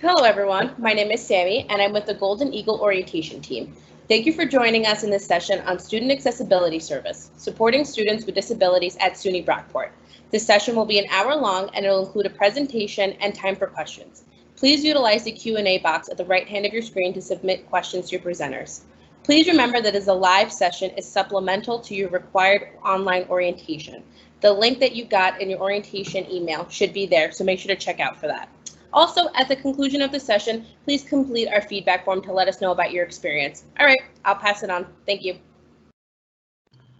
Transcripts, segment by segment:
Hello everyone, my name is Sammy and I'm with the Golden Eagle Orientation Team. Thank you for joining us in this session on Student Accessibility Service, supporting students with disabilities at SUNY Brockport. This session will be an hour long and it will include a presentation and time for questions. Please utilize the Q&A box at the right hand of your screen to submit questions to your presenters. Please remember that as a live session is supplemental to your required online orientation. The link that you got in your orientation email should be there, so make sure to check out for that. Also, at the conclusion of the session, please complete our feedback form to let us know about your experience. All right, I'll pass it on. Thank you.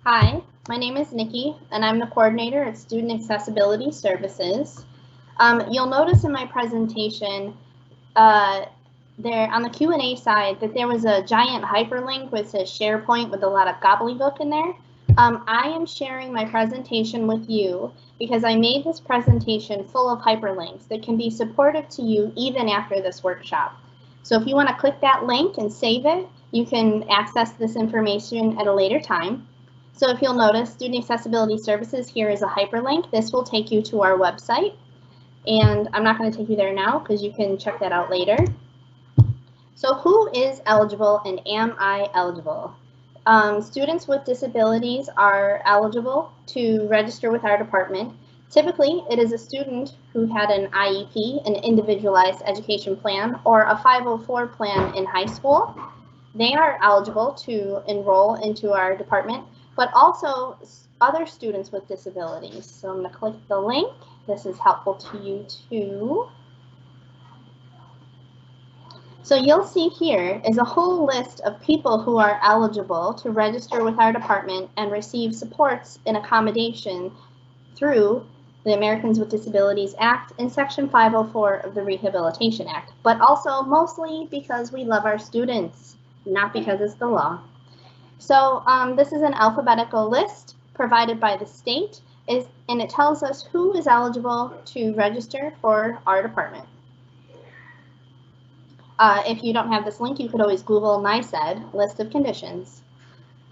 Hi, my name is Nikki, and I'm the coordinator at Student Accessibility Services. You'll notice in my presentation there on the Q&A side that there was a giant hyperlink which says SharePoint with a lot of gobbledygook in there. I am sharing my presentation with you because I made this presentation full of hyperlinks that can be supportive to you even after this workshop. So if you want to click that link and save it, you can access this information at a later time. So if you'll notice, Student Accessibility Services here is a hyperlink. This will take you to our website. And I'm not going to take you there now because you can check that out later. So who is eligible and am I eligible? Students with disabilities are eligible to register with our department. Typically, it is a student who had an IEP, an individualized education plan, or a 504 plan in high school. They are eligible to enroll into our department, but also other students with disabilities. So I'm going to click the link. This is helpful to you too. So you'll see here is a whole list of people who are eligible to register with our department and receive supports and accommodation through the Americans with Disabilities Act and Section 504 of the Rehabilitation Act, but also mostly because we love our students, not because it's the law. So this is an alphabetical list provided by the state, and it tells us who is eligible to register for our department. If you don't have this link, you could always Google NYSED list of conditions.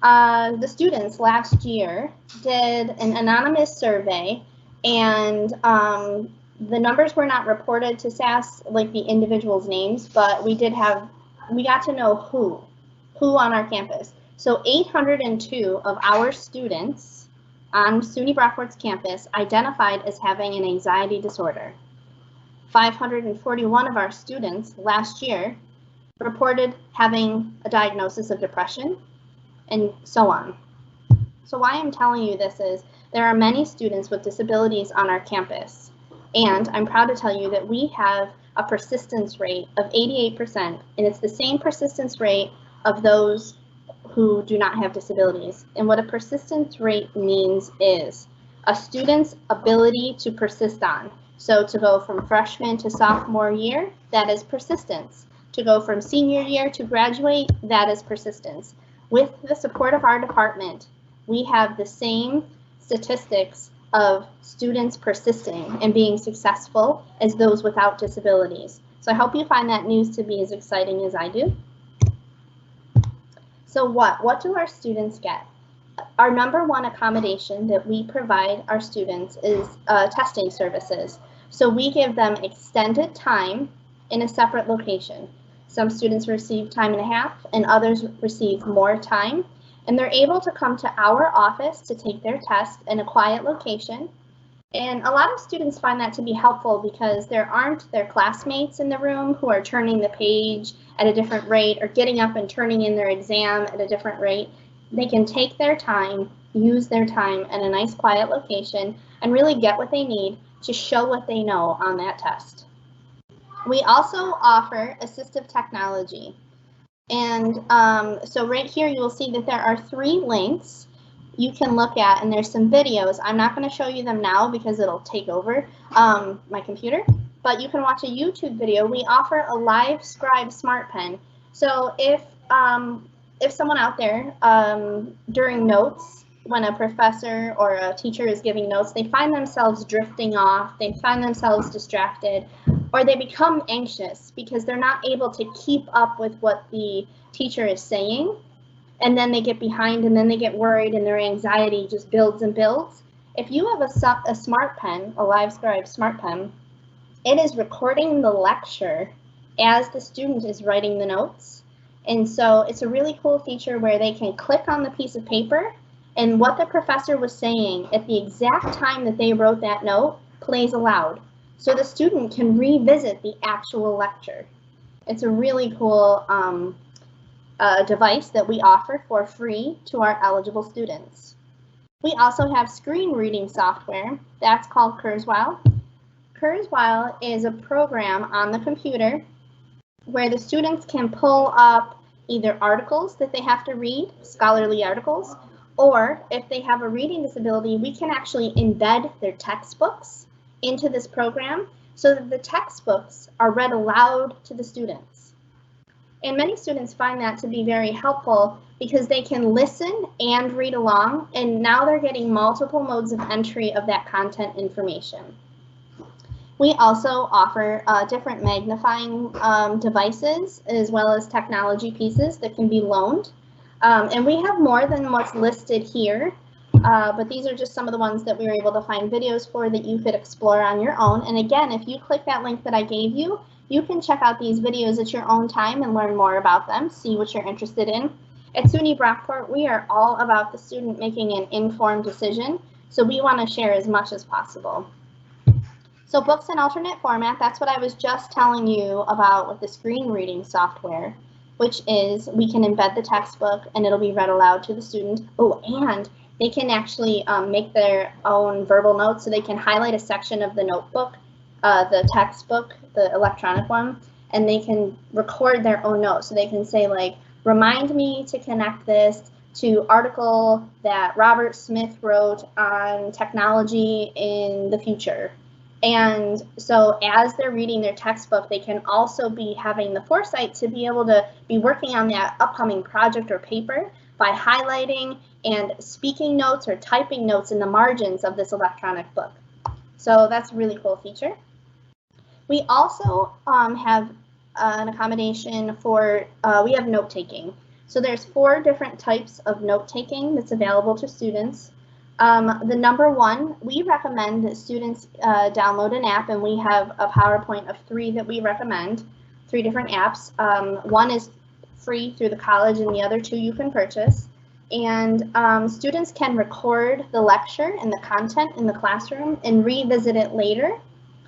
The students last year did an anonymous survey, and the numbers were not reported to SAS, like the individuals' names, but we got to know who on our campus. So 802 of our students on SUNY Brockport's campus identified as having an anxiety disorder. 541 of our students last year reported having a diagnosis of depression, and so on. So why I'm telling you this is there are many students with disabilities on our campus, and I'm proud to tell you that we have a persistence rate of 88%, and it's the same persistence rate of those who do not have disabilities. And what a persistence rate means is a student's ability to persist on. So to go from freshman to sophomore year, that is persistence. To go from senior year to graduate, that is persistence. With the support of our department, we have the same statistics of students persisting and being successful as those without disabilities. So I hope you find that news to be as exciting as I do. So what do our students get? Our #1 accommodation that we provide our students is testing services. So we give them extended time in a separate location. Some students receive time and a half and others receive more time. And they're able to come to our office to take their test in a quiet location. And a lot of students find that to be helpful because there aren't their classmates in the room who are turning the page at a different rate or getting up and turning in their exam at a different rate. They can take their time, use their time in a nice quiet location, and really get what they need to show what they know on that test. We also offer assistive technology. And so right here you will see that there are 3 links you can look at, and there's some videos. I'm not going to show you them now because it'll take over my computer, but you can watch a YouTube video. We offer a LiveScribe Smart Pen. So if someone out there during notes, when a professor or a teacher is giving notes, they find themselves drifting off, they find themselves distracted, or they become anxious because they're not able to keep up with what the teacher is saying, and then they get behind and then they get worried and their anxiety just builds and builds. If you have a smart pen, a LiveScribe Smart Pen, it is recording the lecture as the student is writing the notes. And so it's a really cool feature where they can click on the piece of paper and what the professor was saying at the exact time that they wrote that note plays aloud. So the student can revisit the actual lecture. It's a really cool device that we offer for free to our eligible students. We also have screen reading software that's called Kurzweil. Kurzweil is a program on the computer where the students can pull up either articles that they have to read, scholarly articles, or if they have a reading disability, we can actually embed their textbooks into this program so that the textbooks are read aloud to the students. And many students find that to be very helpful because they can listen and read along, and now they're getting multiple modes of entry of that content information. We also offer different magnifying devices as well as technology pieces that can be loaned. And we have more than what's listed here, but these are just some of the ones that we were able to find videos for that you could explore on your own. And again, if you click that link that I gave you, you can check out these videos at your own time and learn more about them, see what you're interested in. At SUNY Brockport, we are all about the student making an informed decision, so we want to share as much as possible. So books in alternate format, that's what I was just telling you about with the screen reading software, which is we can embed the textbook and it'll be read aloud to the student. Oh, and they can actually make their own verbal notes, so they can highlight a section of the notebook, the textbook, the electronic one, and they can record their own notes. So they can say like, remind me to connect this to article that Robert Smith wrote on technology in the future. And so as they're reading their textbook, they can also be having the foresight to be able to be working on that upcoming project or paper by highlighting and speaking notes or typing notes in the margins of this electronic book. So that's a really cool feature. We also have an accommodation for, we have note-taking. So there's 4 different types of note-taking that's available to students. The number one, we recommend that students download an app, and we have a PowerPoint of 3 that we recommend, 3 different apps. One is free through the college and the other 2 you can purchase. And students can record the lecture and the content in the classroom and revisit it later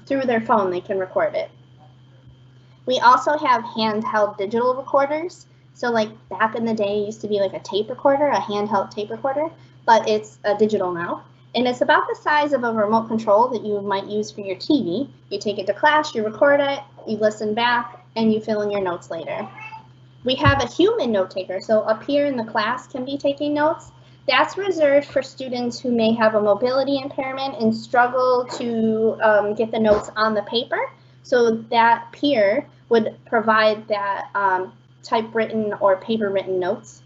through their phone. They can record it. We also have handheld digital recorders. So like back in the day, it used to be like a tape recorder, a handheld tape recorder, but it's digital now. And it's about the size of a remote control that you might use for your TV. You take it to class, you record it, you listen back, and you fill in your notes later. We have a human note taker. So up here in the class can be taking notes. That's reserved for students who may have a mobility impairment and struggle to get the notes on the paper. So that peer would provide that typewritten or paper written notes.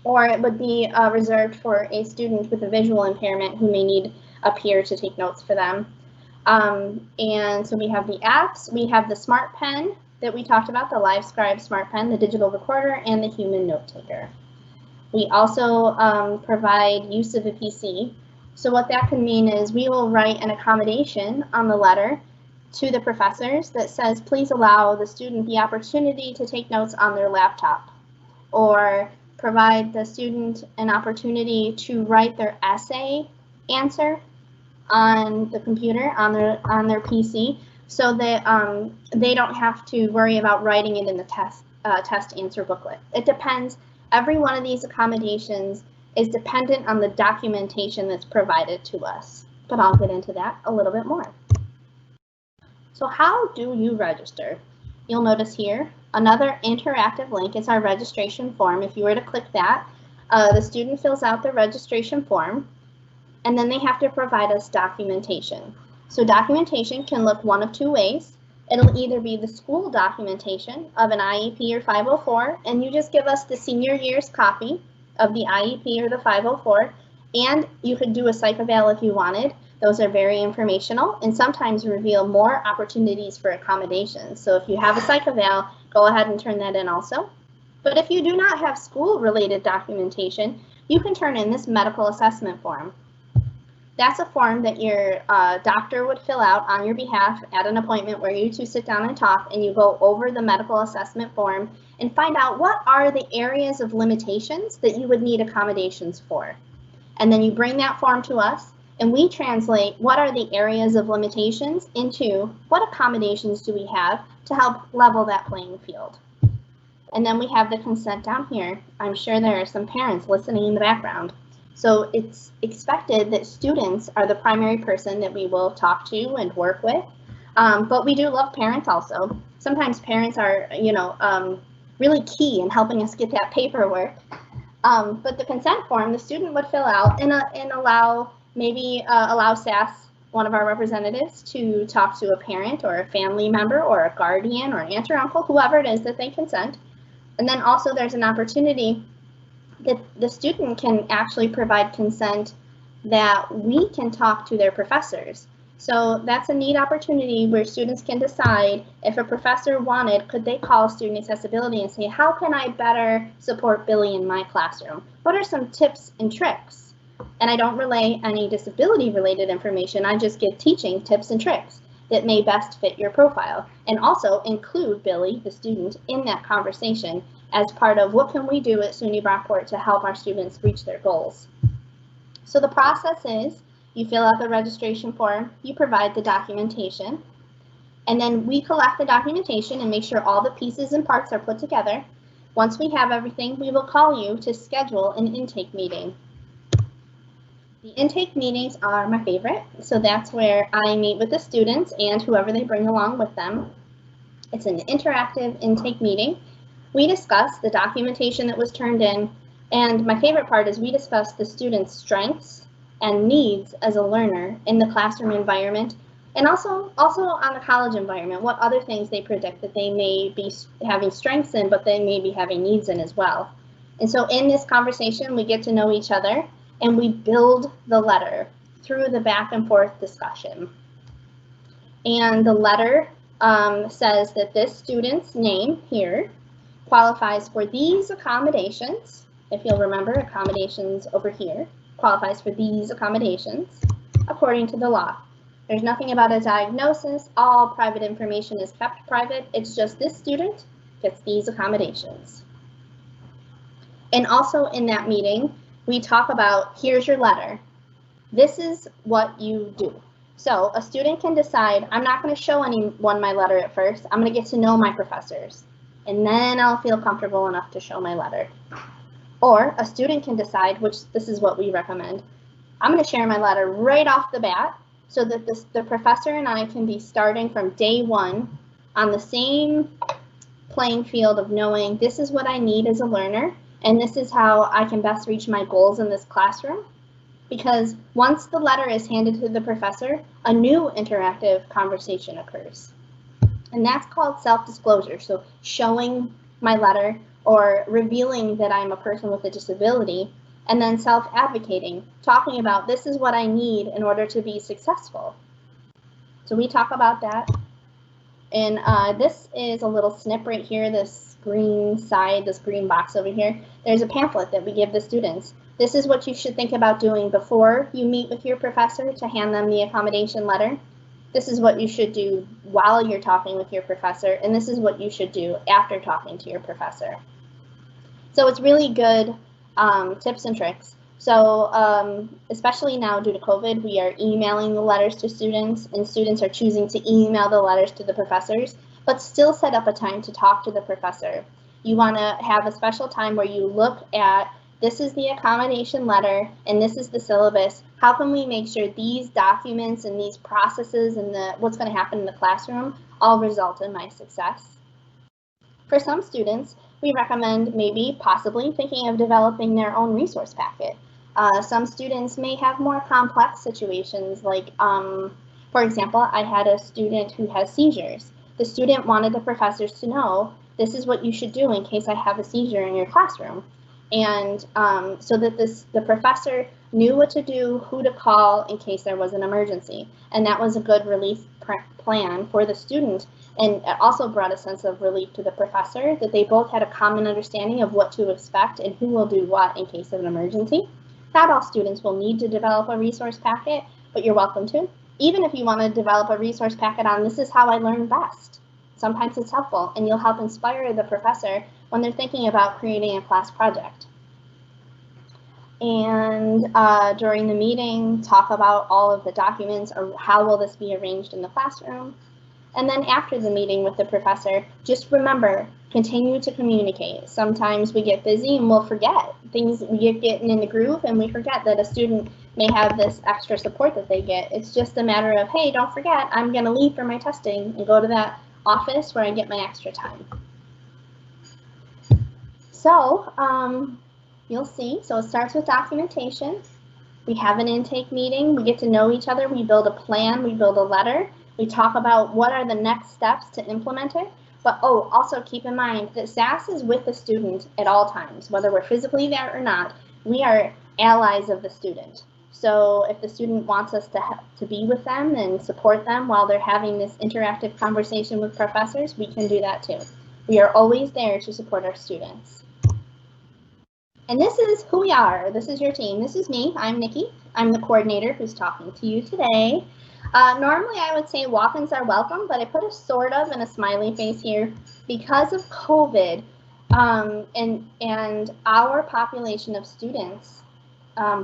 Or it would be reserved for a student with a visual impairment who may need a peer to take notes for them. And so we have the apps, we have the Smart Pen that we talked about, the LiveScribe Smart Pen, the digital recorder, and the human note taker. We also provide use of a PC. So what that can mean is we will write an accommodation on the letter to the professors that says, please allow the student the opportunity to take notes on their laptop, or provide the student an opportunity to write their essay answer on the computer, on their PC, so that they don't have to worry about writing it in the test answer booklet. It depends. Every one of these accommodations is dependent on the documentation that's provided to us, but I'll get into that a little bit more. So how do you register? You'll notice here another interactive link is our registration form. If you were to click that, the student fills out the registration form, and then they have to provide us documentation. So documentation can look one of 2 ways. It'll either be the school documentation of an IEP or 504, and you just give us the senior year's copy of the IEP or the 504, and you could do a psych eval if you wanted. Those are very informational and sometimes reveal more opportunities for accommodations. So if you have a psych eval, go ahead and turn that in also. But if you do not have school-related documentation, you can turn in this medical assessment form. That's a form that your doctor would fill out on your behalf at an appointment where you two sit down and talk, and you go over the medical assessment form and find out what are the areas of limitations that you would need accommodations for. And then you bring that form to us, and we translate what are the areas of limitations into what accommodations do we have to help level that playing field. And then we have the consent down here. I'm sure there are some parents listening in the background. So it's expected that students are the primary person that we will talk to and work with. But we do love parents also. Sometimes parents are, really key in helping us get that paperwork. But the consent form, the student would fill out and allow SAS, one of our representatives, to talk to a parent or a family member or a guardian or aunt or uncle, whoever it is that they consent. And then also there's an opportunity that the student can actually provide consent that we can talk to their professors. So that's a neat opportunity where students can decide if a professor wanted, could they call student accessibility and say, how can I better support Billy in my classroom? What are some tips and tricks? And I don't relay any disability related information. I just give teaching tips and tricks that may best fit your profile, and also include Billy, the student, in that conversation as part of what can we do at SUNY Brockport to help our students reach their goals. So the process is, you fill out the registration form, you provide the documentation, and then we collect the documentation and make sure all the pieces and parts are put together. Once we have everything, we will call you to schedule an intake meeting. The intake meetings are my favorite, so that's where I meet with the students and whoever they bring along with them. It's an interactive intake meeting. We discuss the documentation that was turned in, and my favorite part is we discuss the students' strengths and needs as a learner in the classroom environment, and also on the college environment, what other things they predict that they may be having strengths in, but they may be having needs in as well. And so in this conversation, we get to know each other, and we build the letter through the back and forth discussion. And the letter says that this student's name here qualifies for these accommodations. If you'll remember, accommodations over here qualifies for these accommodations according to the law. There's nothing about a diagnosis. All private information is kept private. It's just this student gets these accommodations. And also in that meeting, we talk about, here's your letter. This is what you do. So a student can decide, I'm not going to show anyone my letter at first. I'm going to get to know my professors, and then I'll feel comfortable enough to show my letter. Or a student can decide, which this is what we recommend, I'm going to share my letter right off the bat so that the professor and I can be starting from day one on the same playing field of knowing this is what I need as a learner, and this is how I can best reach my goals in this classroom. Because once the letter is handed to the professor, a new interactive conversation occurs. And that's called self-disclosure. So showing my letter or revealing that I'm a person with a disability, and then self-advocating, talking about this is what I need in order to be successful. So we talk about that. And this is a little snip right here, this green side, this green box over here. There's a pamphlet that we give the students. This is what you should think about doing before you meet with your professor to hand them the accommodation letter. This is what you should do while you're talking with your professor, and this is what you should do after talking to your professor. So it's really good tips and tricks. So especially now due to COVID, we are emailing the letters to students, and students are choosing to email the letters to the professors, but still set up a time to talk to the professor. You want to have a special time where you look at, this is the accommodation letter and this is the syllabus. How can we make sure these documents and these processes and what's going to happen in the classroom all result in my success? For some students, we recommend possibly thinking of developing their own resource packet. Some students may have more complex situations, like, for example, I had a student who has seizures. The student wanted the professors to know, this is what you should do in case I have a seizure in your classroom. And so that the professor knew what to do, who to call in case there was an emergency. And that was a good relief plan for the student. And it also brought a sense of relief to the professor that they both had a common understanding of what to expect and who will do what in case of an emergency. Not all students will need to develop a resource packet, but you're welcome to. Even if you want to develop a resource packet on this is how I learn best. Sometimes it's helpful and you'll help inspire the professor when they're thinking about creating a class project. And during the meeting, talk about all of the documents or how will this be arranged in the classroom. And then after the meeting with the professor, just remember, continue to communicate. Sometimes we get busy and we'll forget things. We get getting in the groove and we forget that a student may have this extra support that they get. It's just a matter of, hey, don't forget, I'm going to leave for my testing and go to that office where I get my extra time. So you'll see, so it starts with documentation. We have an intake meeting, we get to know each other, we build a plan, we build a letter, we talk about what are the next steps to implement it. But also keep in mind that SAS is with the student at all times, whether we're physically there or not. We are allies of the student. So if the student wants us to be with them and support them while they're having this interactive conversation with professors, we can do that too. We are always there to support our students. And this is who we are. This is your team. This is me. I'm Nikki. I'm the coordinator who's talking to you today. Normally I would say walk-ins are welcome, but I put a sort of and a smiley face here because of COVID and our population of students.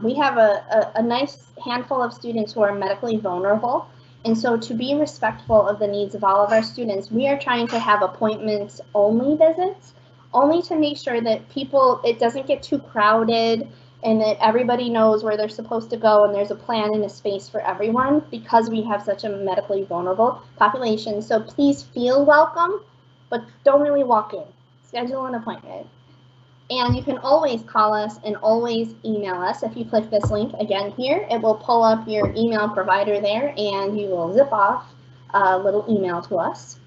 We have a nice handful of students who are medically vulnerable. And so to be respectful of the needs of all of our students, we are trying to have appointments only visits, only to make sure that it doesn't get too crowded and that everybody knows where they're supposed to go and there's a plan and a space for everyone because we have such a medically vulnerable population. So please feel welcome, but don't really walk in. Schedule an appointment. And you can always call us and always email us. If you click this link again here, it will pull up your email provider there and you will zip off a little email to us.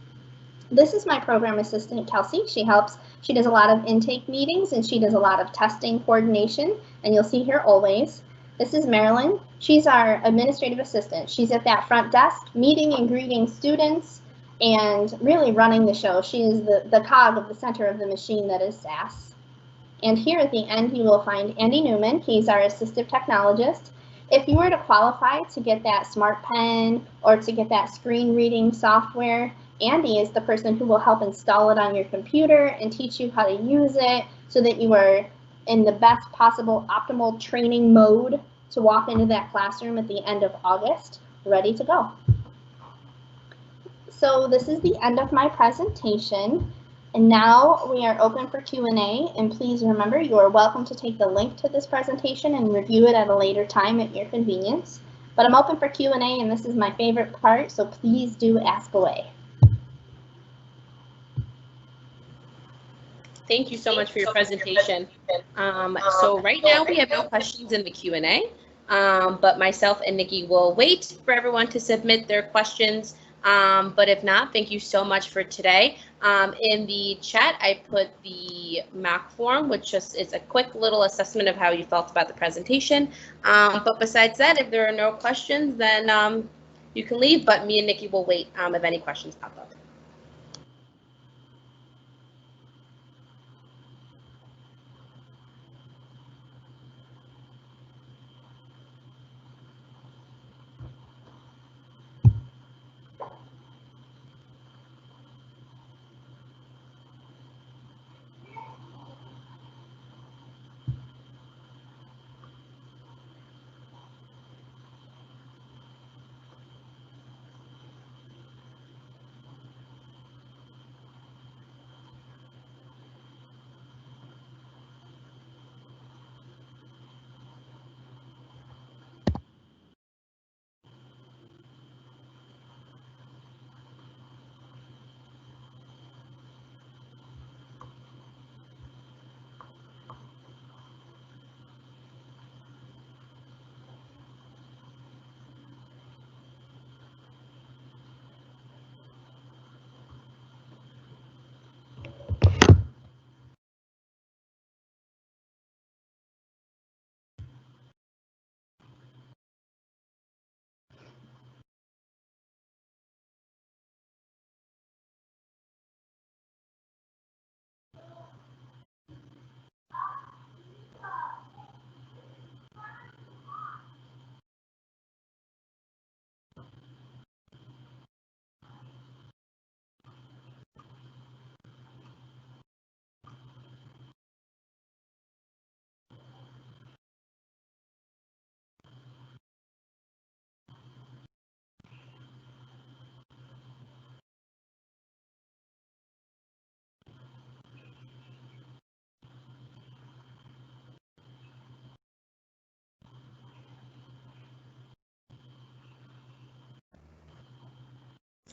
This is my program assistant, Kelsey. She does a lot of intake meetings and she does a lot of testing coordination, and you'll see her always. This is Marilyn. She's our administrative assistant. She's at that front desk, meeting and greeting students and really running the show. She is the cog of the center of the machine that is SAS. And here at the end, you will find Andy Newman. He's our assistive technologist. If you were to qualify to get that smart pen or to get that screen reading software, Andy is the person who will help install it on your computer and teach you how to use it so that you are in the best possible optimal training mode to walk into that classroom at the end of August, ready to go. So this is the end of my presentation. And now we are open for Q&A, and please remember you are welcome to take the link to this presentation and review it at a later time at your convenience. But I'm open for Q&A, and this is my favorite part, so please do ask away. Thank you so much for your presentation. So right now we have no questions in the Q&A, but myself and Nikki will wait for everyone to submit their questions. But if not, thank you so much for today. In the chat, I put the mock form, which just is a quick little assessment of how you felt about the presentation. But besides that, if there are no questions, then you can leave, but me and Nikki will wait if any questions pop up.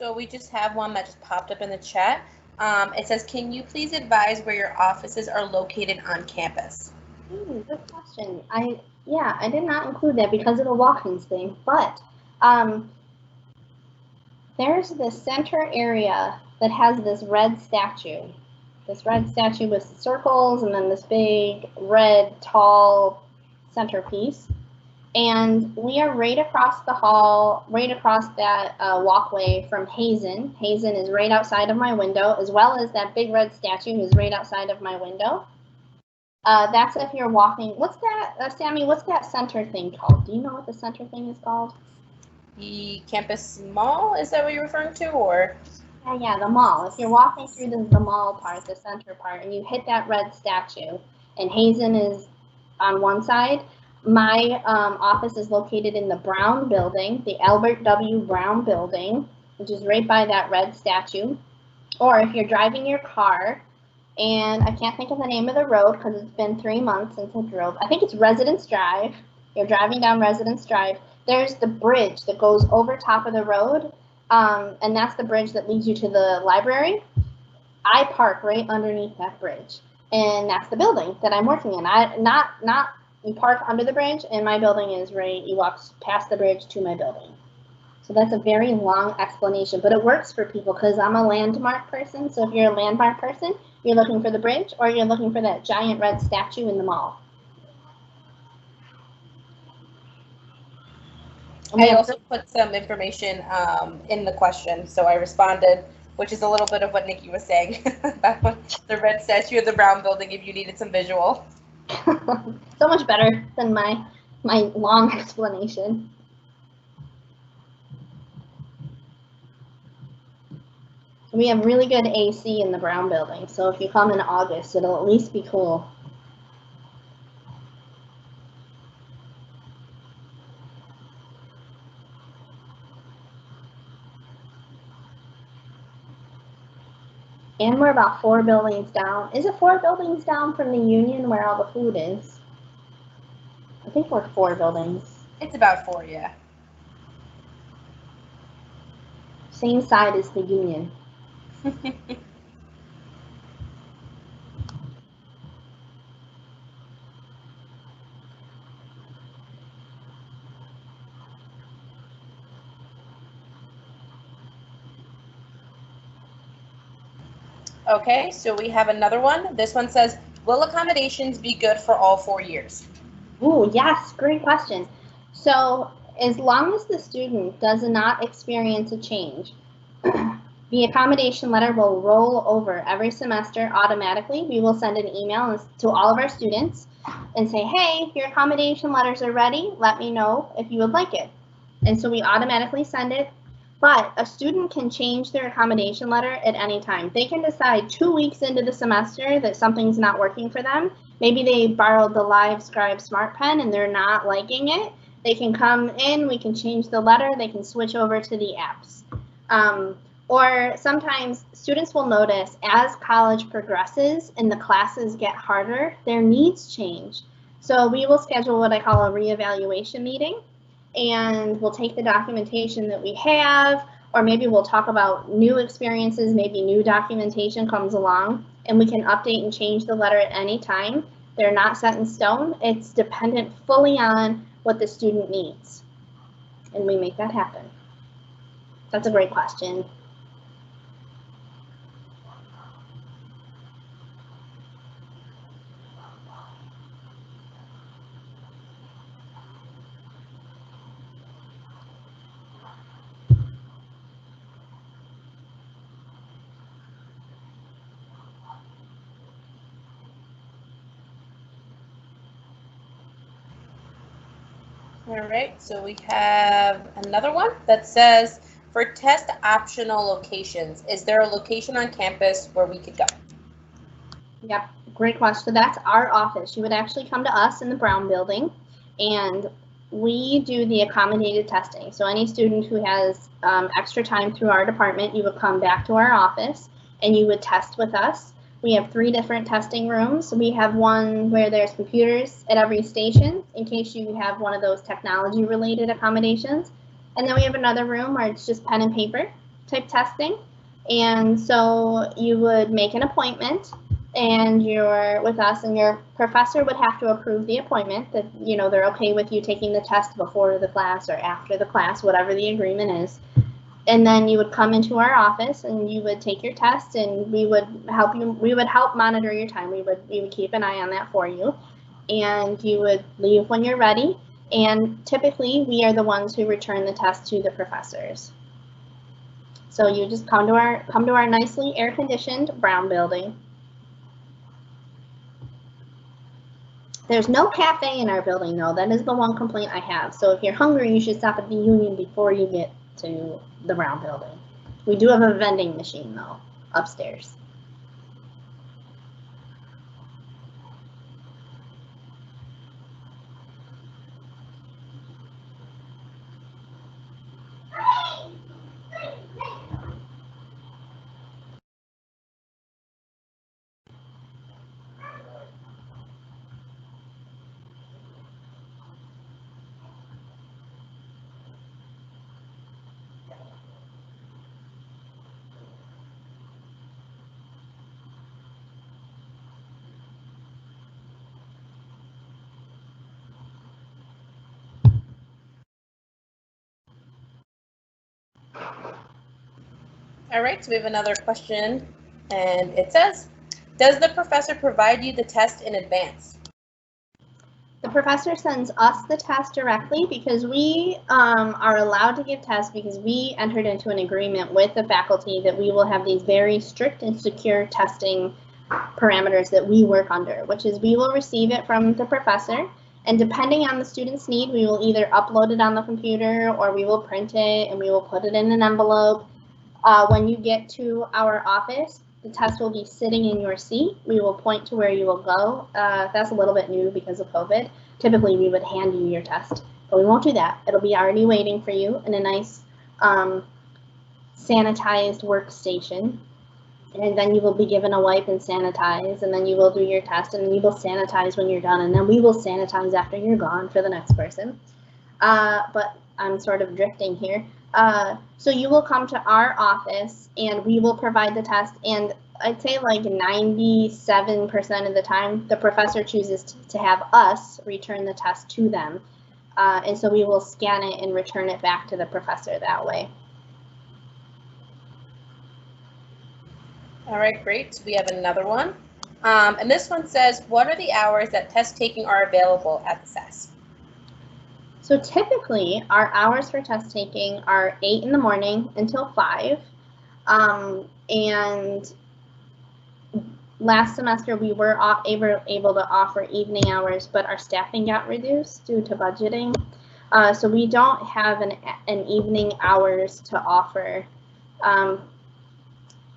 So we just have one that just popped up in the chat. It says, can you please advise where your offices are located on campus? Good question. I did not include that because of the walk-ins thing, but there's this center area that has this red statue. This red statue with circles and then this big red tall centerpiece. And we are right across the hall, right across that walkway from Hazen. Hazen is right outside of my window, as well as that big red statue is right outside of my window. That's if you're walking. What's that, Sammy, what's that center thing called? Do you know what the center thing is called? The campus mall, is that what you're referring to, or? Yeah, the mall. If you're walking through the mall part, the center part, and you hit that red statue, and Hazen is on one side, my office is located in the Brown building, the Albert W. Brown building, which is right by that red statue. Or if you're driving your car, and I can't think of the name of the road because it's been 3 months since I drove. I think it's Residence Drive. You're driving down Residence Drive. There's the bridge that goes over top of the road, and that's the bridge that leads you to the library. I park right underneath that bridge, and that's the building that I'm working in. You park under the bridge, and my building is right. You walk past the bridge to my building. So that's a very long explanation, but it works for people because I'm a landmark person. So if you're a landmark person, you're looking for the bridge or you're looking for that giant red statue in the mall. I also put some information in the question, so I responded, which is a little bit of what Nikki was saying about the red statue of the Brown building if you needed some visual. So much better than my long explanation. We have really good AC in the Brown building, so if you come in August, it'll at least be cool. And we're about 4 buildings down. Is it 4 buildings down from the Union where all the food is? I think we're 4 buildings. It's about 4, yeah. Same side as the Union. Okay, so we have another one. This one says, will accommodations be good for all 4 years? Ooh, yes, great question. So as long as the student does not experience a change, the accommodation letter will roll over every semester automatically. We will send an email to all of our students and say, hey, your accommodation letters are ready. Let me know if you would like it. And so we automatically send it. But a student can change their accommodation letter at any time. They can decide 2 weeks into the semester that something's not working for them. Maybe they borrowed the LiveScribe Smart Pen and they're not liking it. They can come in, we can change the letter, they can switch over to the apps. Or sometimes students will notice as college progresses and the classes get harder, their needs change. So we will schedule what I call a reevaluation meeting, and we'll take the documentation that we have, or maybe we'll talk about new experiences, maybe new documentation comes along, and we can update and change the letter at any time. They're not set in stone. It's dependent fully on what the student needs, and we make that happen. That's a great question. All right, so we have another one that says, for test optional locations, is there a location on campus where we could go? Yep, great question. So that's our office. You would actually come to us in the Brown building, and we do the accommodated testing. So any student who has extra time through our department, you would come back to our office and you would test with us. We have 3 different testing rooms. We have one where there's computers at every station in case you have one of those technology related accommodations. And then we have another room where it's just pen and paper. type testing. And so you would make an appointment and you're with us, and your professor would have to approve the appointment, that, you know, they're okay with you taking the test before the class or after the class, whatever the agreement is. And then you would come into our office and you would take your test, and we would help monitor your time. We would keep an eye on that for you, and you would leave when you're ready. And typically we are the ones who return the test to the professors. So you just come to our nicely air-conditioned brown building. There's no cafe in our building, though. That is the one complaint I have. So if you're hungry, you should stop at the Union before you get to the brown building. We do have a vending machine, though, upstairs. All right, so we have another question, and it says, does the professor provide you the test in advance? The professor sends us the test directly because we are allowed to give tests because we entered into an agreement with the faculty that we will have these very strict and secure testing parameters that we work under, which is we will receive it from the professor, and depending on the student's need, we will either upload it on the computer or we will print it and we will put it in an envelope. When you get to our office, the test will be sitting in your seat. We will point to where you will go. That's a little bit new because of COVID. Typically, we would hand you your test, but we won't do that. It'll be already waiting for you in a nice sanitized workstation. And then you will be given a wipe and sanitize, and then you will do your test, and you will sanitize when you're done, and then we will sanitize after you're gone for the next person. But I'm sort of drifting here. So you will come to our office and we will provide the test, and I'd say like 97% of the time the professor chooses to have us return the test to them. And so we will scan it and return it back to the professor that way. All right, great. We have another one. And this one says, what are the hours that test taking are available at the SAS? So typically our hours for test taking are 8 in the morning until 5. And last semester we were able to offer evening hours, but our staffing got reduced due to budgeting. So we don't have an evening hours to offer.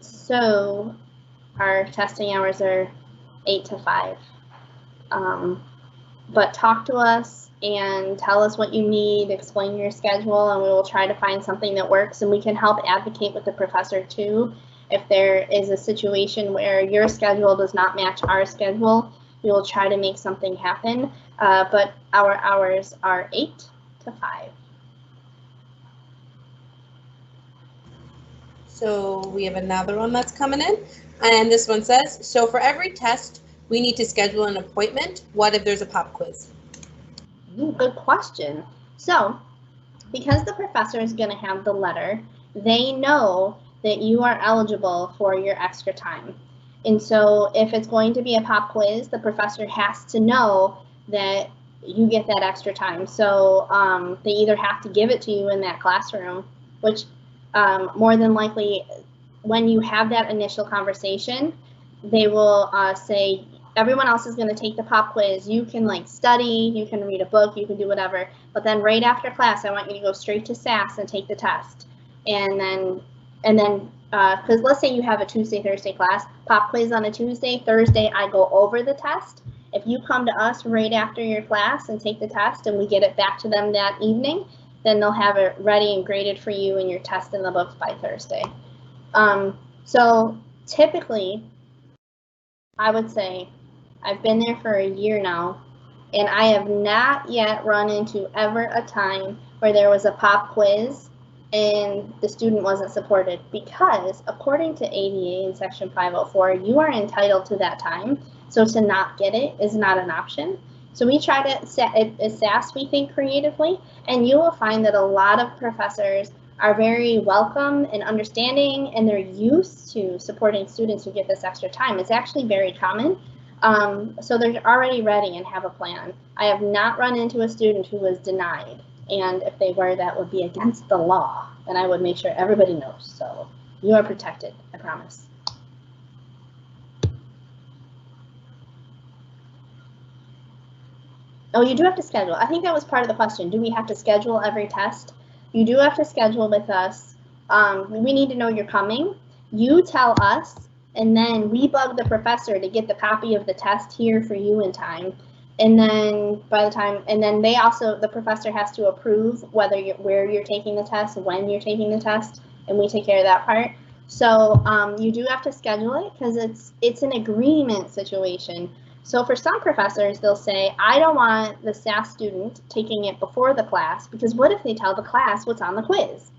So our testing hours are 8 to 5. But talk to us and tell us what you need, explain your schedule, and we will try to find something that works, and we can help advocate with the professor too. If there is a situation where your schedule does not match our schedule, we will try to make something happen, but our hours are 8 to 5. So we have another one that's coming in, and this one says, so for every test, we need to schedule an appointment. What if there's a pop quiz? Ooh, good question. So because the professor is going to have the letter, they know that you are eligible for your extra time. And so if it's going to be a pop quiz, the professor has to know that you get that extra time. So they either have to give it to you in that classroom, which more than likely when you have that initial conversation, they will say, everyone else is going to take the pop quiz. You can like study, you can read a book, you can do whatever. But then right after class, I want you to go straight to SAS and take the test. And then, because let's say you have a Tuesday, Thursday class, pop quiz on a Tuesday, Thursday, I go over the test. If you come to us right after your class and take the test and we get it back to them that evening, then they'll have it ready and graded for you and your test in the books by Thursday. So typically, I would say, I've been there for a year now, and I have not yet run into ever a time where there was a pop quiz and the student wasn't supported, because according to ADA in section 504, you are entitled to that time. So to not get it is not an option. So we try to assess, we think, creatively, and you will find that a lot of professors are very welcome and understanding, and they're used to supporting students who get this extra time. It's actually very common. So they're already ready and have a plan. I have not run into a student who was denied. And if they were, that would be against the law, and I would make sure everybody knows. So you are protected, I promise. Oh, you do have to schedule. I think that was part of the question. Do we have to schedule every test? You do have to schedule with us. We need to know you're coming. You tell us, and then we bug the professor to get the copy of the test here for you in time. And then by the time, and then they also, the professor has to approve whether where you're taking the test, when you're taking the test, and we take care of that part. So you do have to schedule it, because it's an agreement situation. So for some professors, they'll say, I don't want the SAS student taking it before the class, because what if they tell the class what's on the quiz?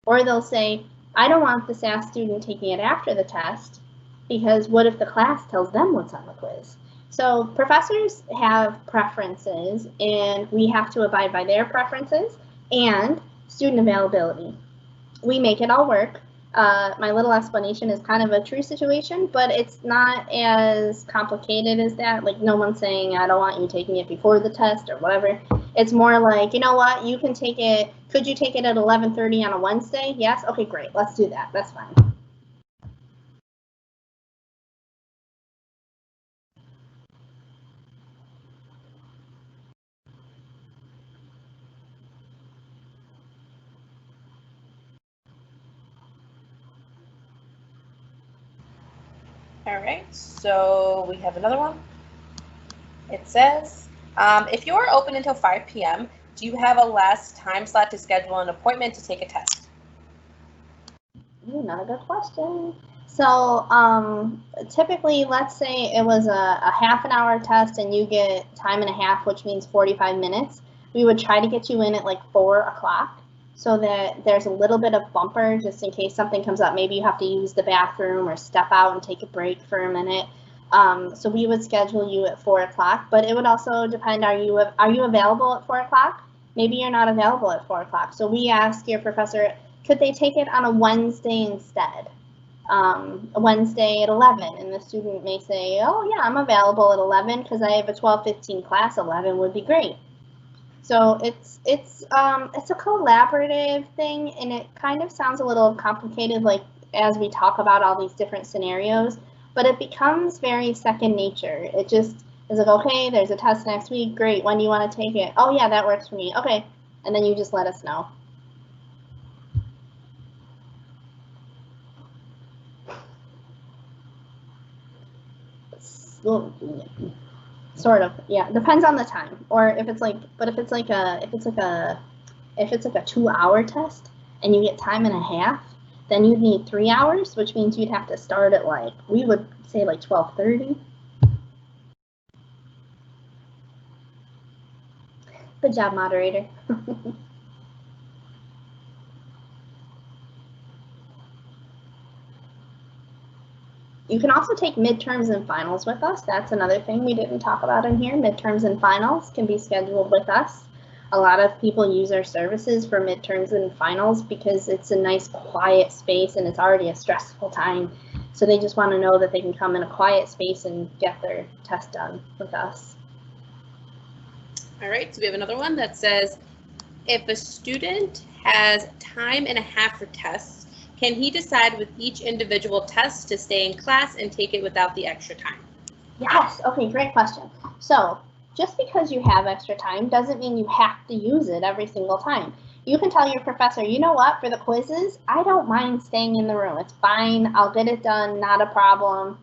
Or they'll say, I don't want the SAS student taking it after the test, because what if the class tells them what's on the quiz? So professors have preferences, and we have to abide by their preferences and student availability. We make it all work. My little explanation is kind of a true situation, but it's not as complicated as that. Like, no one's saying, I don't want you taking it before the test or whatever. It's more like, you know what, you can take it, could you take it at 11:30 on a Wednesday? Yes? Okay, great, let's do that, that's fine. All right, so we have another one. It says, if you are open until 5 p.m., do you have a last time slot to schedule an appointment to take a test? Ooh, another good question. So typically, let's say it was a half an hour test and you get time and a half, which means 45 minutes. We would try to get you in at like 4 o'clock, so that there's a little bit of bumper just in case something comes up. Maybe you have to use the bathroom or step out and take a break for a minute. So we would schedule you at 4 o'clock, but it would also depend, are you available at 4 o'clock? Maybe you're not available at 4 o'clock. So we ask your professor, could they take it on a Wednesday instead? A Wednesday at 11, and the student may say, oh yeah, I'm available at 11 because I have a 12:15 class. 11 would be great. So it's a collaborative thing, and it kind of sounds a little complicated, like as we talk about all these different scenarios, but it becomes very second nature. It just is like, okay, there's a test next week, great, when do you want to take it? Oh yeah, that works for me, okay, and then you just let us know. Well, sort of, yeah, depends on the time. Or if it's like, but if it's like a 2-hour test and you get time and a half, then you'd need 3 hours, which means you'd have to start at like, we would say like 12:30. Good job, moderator. You can also take midterms and finals with us. That's another thing we didn't talk about in here. Midterms and finals can be scheduled with us. A lot of people use our services for midterms and finals because it's a nice quiet space and it's already a stressful time. So they just want to know that they can come in a quiet space and get their test done with us. All right, so we have another one that says, if a student has time and a half for tests, can he decide with each individual test to stay in class and take it without the extra time? Yes, okay, great question. So just because you have extra time doesn't mean you have to use it every single time. You can tell your professor, you know what, for the quizzes, I don't mind staying in the room. It's fine, I'll get it done, not a problem.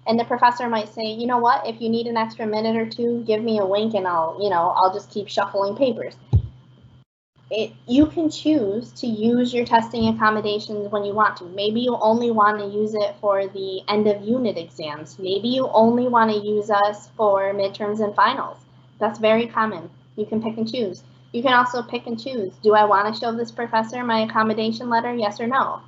And the professor might say, you know what, if you need an extra minute or two, give me a wink and I'll just keep shuffling papers. You can choose to use your testing accommodations when you want to. Maybe you only want to use it for the end of unit exams. Maybe you only want to use us for midterms and finals. That's very common. You can pick and choose. You can also pick and choose. Do I want to show this professor my accommodation letter? Yes or no?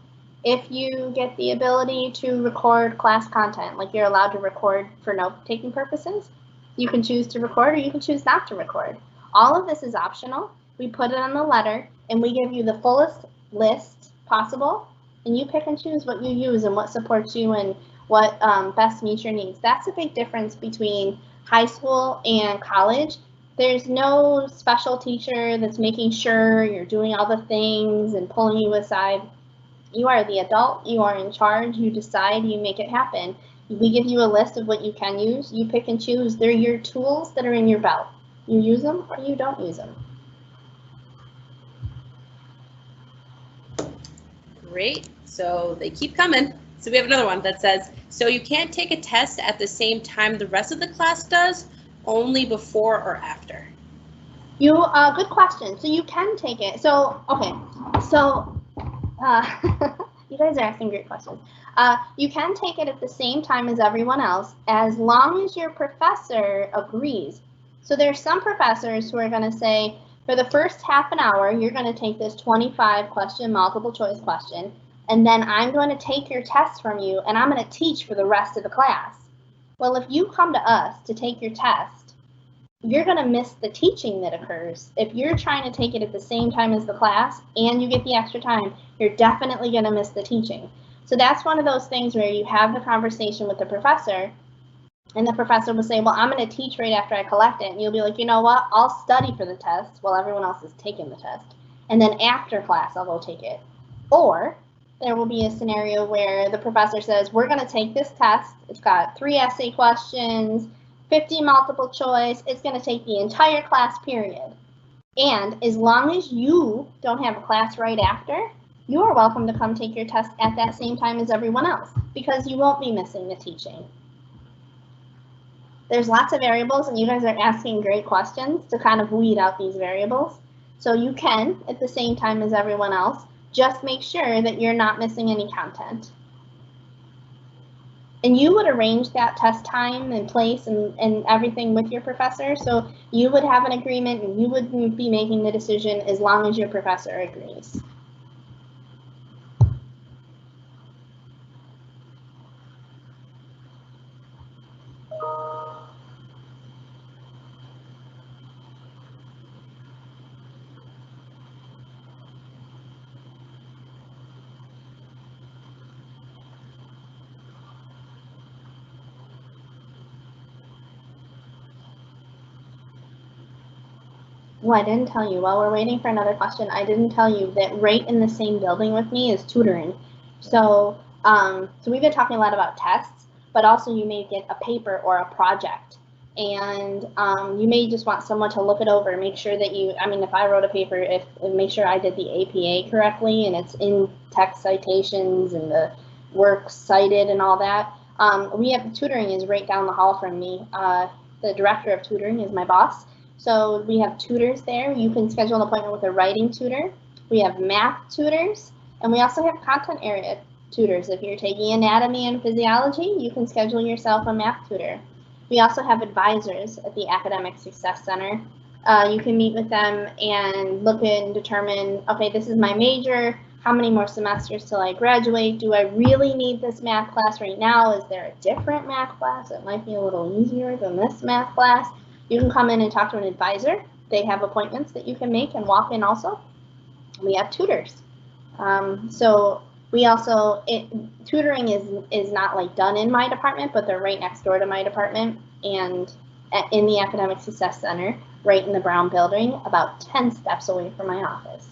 If you get the ability to record class content, like you're allowed to record for note-taking purposes, you can choose to record or you can choose not to record. All of this is optional. We put it on the letter and we give you the fullest list possible, and you pick and choose what you use and what supports you and what best meets your needs. That's a big difference between high school and college. There's no special teacher that's making sure you're doing all the things and pulling you aside. You are the adult, you are in charge, you decide, you make it happen. We give you a list of what you can use, you pick and choose. They're your tools that are in your belt. You use them or you don't use them. Great, so they keep coming. So we have another one that says, so you can't take a test at the same time the rest of the class does, only before or after? Good question. So you can take it. So, okay. So, you guys are asking great questions. You can take it at the same time as everyone else, as long as your professor agrees. So there's some professors who are going to say, for the first half an hour, you're going to take this 25 question multiple choice question, and then I'm going to take your test from you, and I'm going to teach for the rest of the class. Well, if you come to us to take your test, you're going to miss the teaching that occurs. If you're trying to take it at the same time as the class and you get the extra time, you're definitely going to miss the teaching. So that's one of those things where you have the conversation with the professor, and the professor will say, well, I'm going to teach right after I collect it. And you'll be like, you know what? I'll study for the test while everyone else is taking the test. And then after class, I'll go take it. Or there will be a scenario where the professor says, we're going to take this test. It's got 3 essay questions, 50 multiple choice. It's going to take the entire class period. And as long as you don't have a class right after, you are welcome to come take your test at that same time as everyone else, because you won't be missing the teaching. There's lots of variables, and you guys are asking great questions to kind of weed out these variables. So you can, at the same time as everyone else, just make sure that you're not missing any content. And you would arrange that test time and place and everything with your professor. So you would have an agreement and you would be making the decision as long as your professor agrees. Well, I didn't tell you. While we're waiting for another question, I didn't tell you that right in the same building with me is tutoring. So, so we've been talking a lot about tests, but also you may get a paper or a project. And you may just want someone to look it over, make sure that you, I mean, if I wrote a paper, make sure I did the APA correctly and it's in text citations and the work cited and all that. We have tutoring is right down the hall from me. The director of tutoring is my boss. So we have tutors there. You can schedule an appointment with a writing tutor. We have math tutors, and we also have content area tutors. If you're taking anatomy and physiology, you can schedule yourself a math tutor. We also have advisors at the Academic Success Center. You can meet with them and look and determine, okay, this is my major. How many more semesters till I graduate? Do I really need this math class right now? Is there a different math class that might be a little easier than this math class? You can come in and talk to an advisor. They have appointments that you can make and walk in also. We have tutors. So we also, tutoring is not like done in my department, but they're right next door to my department and in the Academic Success Center, right in the Brown building, about 10 steps away from my office.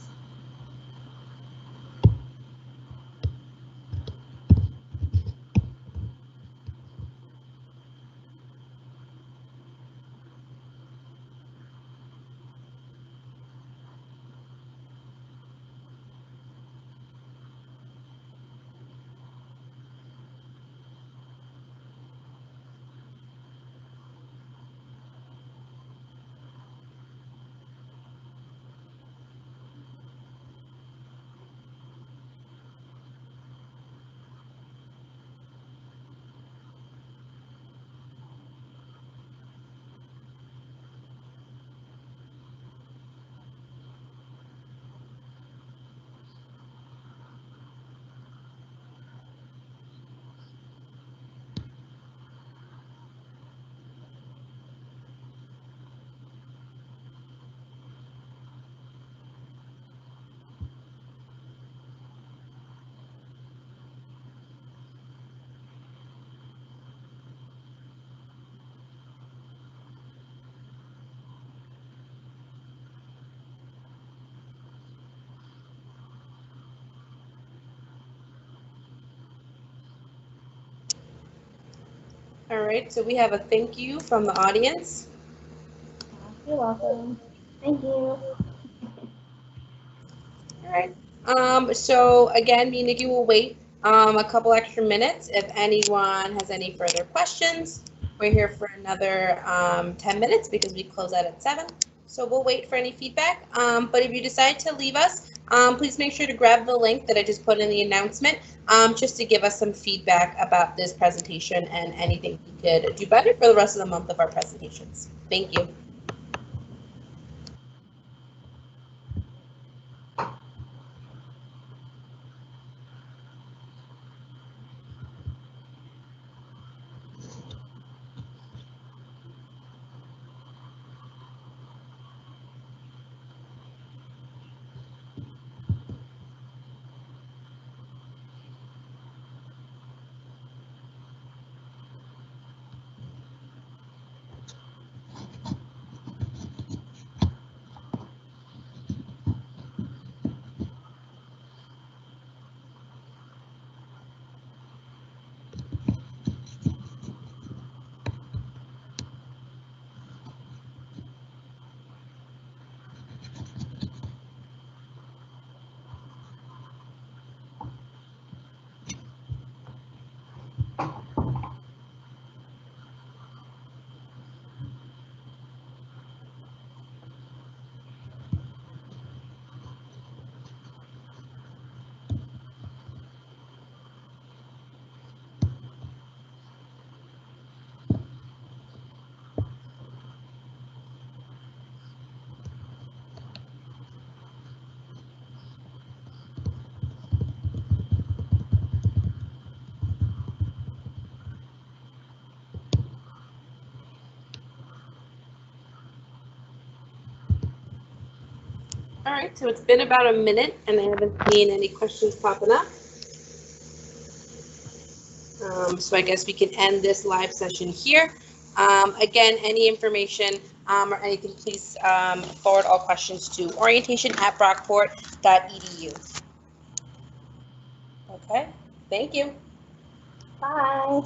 right, so we have a thank you from the audience. You're welcome. Thank you. All right. So again, me and Nikki will wait a couple extra minutes. If anyone has any further questions, we're here for another 10 minutes because we close out at 7. So we'll wait for any feedback. But if you decide to leave us, please make sure to grab the link that I just put in the announcement just to give us some feedback about this presentation and anything we could do better for the rest of the month of our presentations. Thank you. All right, so it's been about a minute and I haven't seen any questions popping up. So I guess we can end this live session here. Again, any information or anything, please forward all questions to orientation@brockport.edu. Okay, thank you. Bye.